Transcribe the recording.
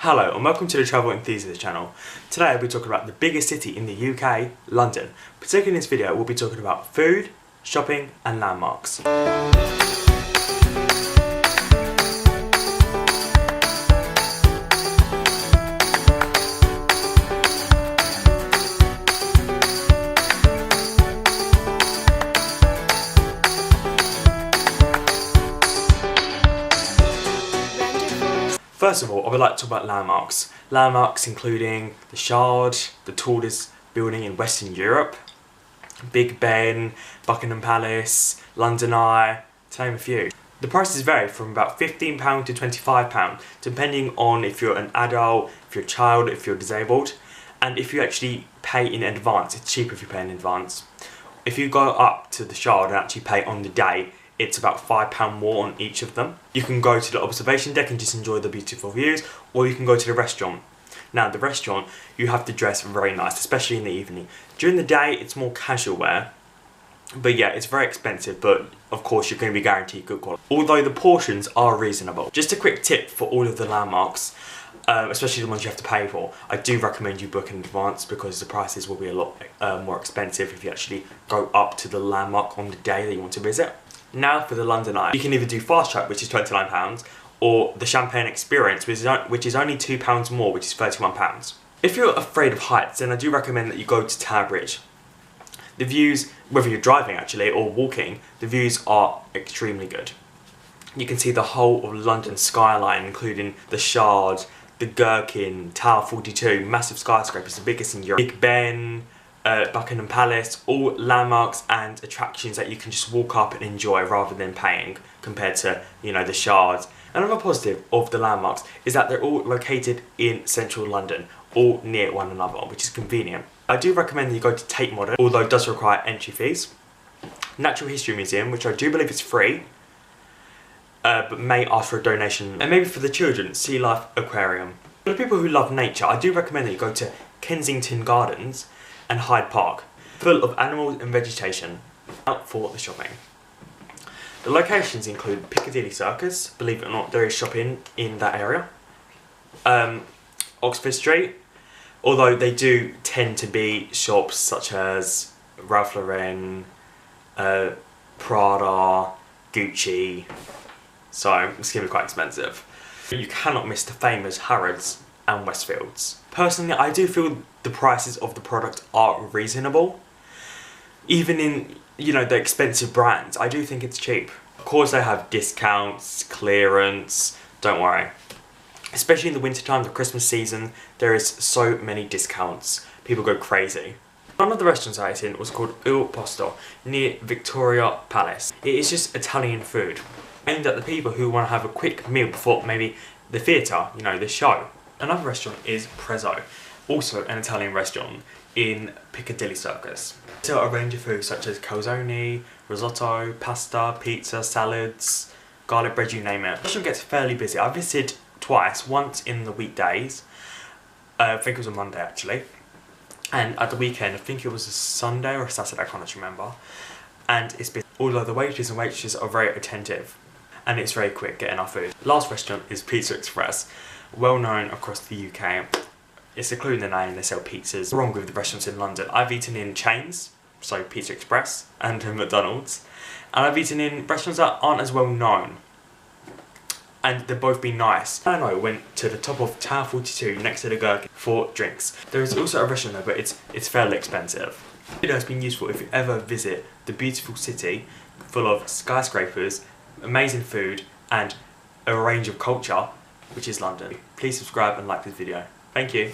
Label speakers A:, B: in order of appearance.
A: Hello and welcome to the Travel Enthusiast channel. Today I'll be talking about the biggest city in the UK, London. Particularly in this video we'll be talking about food, shopping and landmarks. First of all, I would like to talk about landmarks. Landmarks including the Shard, the tallest building in Western Europe, Big Ben, Buckingham Palace, London Eye, to name a few. The prices vary from about £15 to £25, depending on if you're an adult, if you're a child, if you're disabled, and if you actually pay in advance. It's cheaper if you pay in advance. If you go up to the Shard and actually pay on the day, it's about £5 more on each of them. You can go to the observation deck and just enjoy the beautiful views, or you can go to the restaurant. Now the restaurant, you have to dress very nice, especially in the evening. During the day, it's more casual wear, but yeah, it's very expensive, but of course you're going to be guaranteed good quality. Although the portions are reasonable. Just a quick tip for all of the landmarks, especially the ones you have to pay for. I do recommend you book in advance because the prices will be a lot more expensive if you actually go up to the landmark on the day that you want to visit. Now for the London Eye, you can either do Fast Track, which is £29, or the Champagne Experience, which is only £2 more, which is £31. If you're afraid of heights, then I do recommend that you go to Tower Bridge. The views, whether you're driving actually or walking, the views are extremely good. You can see the whole of London skyline, including the Shard, the Gherkin, Tower 42, massive skyscrapers, the biggest in Europe, Big Ben, Buckingham Palace, all landmarks and attractions that you can just walk up and enjoy rather than paying, compared to, you know, the Shard. Another positive of the landmarks is that they're all located in central London, all near one another, which is convenient. I do recommend that you go to Tate Modern, although it does require entry fees. Natural History Museum, which I do believe is free, but may ask for a donation. And maybe for the children, Sea Life Aquarium. For the people who love nature, I do recommend that you go to Kensington Gardens and Hyde Park, full of animals and vegetation. Out for the shopping. The locations include Piccadilly Circus, believe it or not there is shopping in that area, Oxford Street, although they do tend to be shops such as Ralph Lauren, Prada, Gucci, so it's going to be quite expensive. You cannot miss the famous Harrods and Westfields. Personally, I do feel the prices of the product are reasonable. Even in, you know, the expensive brands, I do think it's cheap. Of course they have discounts, clearance, don't worry. Especially in the winter time, the Christmas season, there is so many discounts. People go crazy. One of the restaurants I ate in was called Il Posto, near Victoria Palace. It is just Italian food, aimed at the people who want to have a quick meal before maybe the theatre, you know, the show. Another restaurant is Prezzo, also an Italian restaurant in Piccadilly Circus. So a range of foods such as calzone, risotto, pasta, pizza, salads, garlic bread, you name it. The restaurant gets fairly busy. I visited twice, once in the weekdays, I think it was a Monday actually, and at the weekend, I think it was a Sunday or a Saturday, I can't actually remember, and it's busy. Although the waiters and waitresses are very attentive, and it's very quick getting our food. Last restaurant is Pizza Express, well known across the UK. It's including the name, they sell pizzas. What's wrong with the restaurants in London? I've eaten in chains, so Pizza Express and McDonald's, and I've eaten in restaurants that aren't as well known, and they've both been nice. And I went to the top of Tower 42 next to the Gherkin for drinks. There is also a restaurant there, but it's fairly expensive. It has been useful if you ever visit the beautiful city full of skyscrapers, amazing food and a range of culture, which is London. Please subscribe and like this video. Thank you.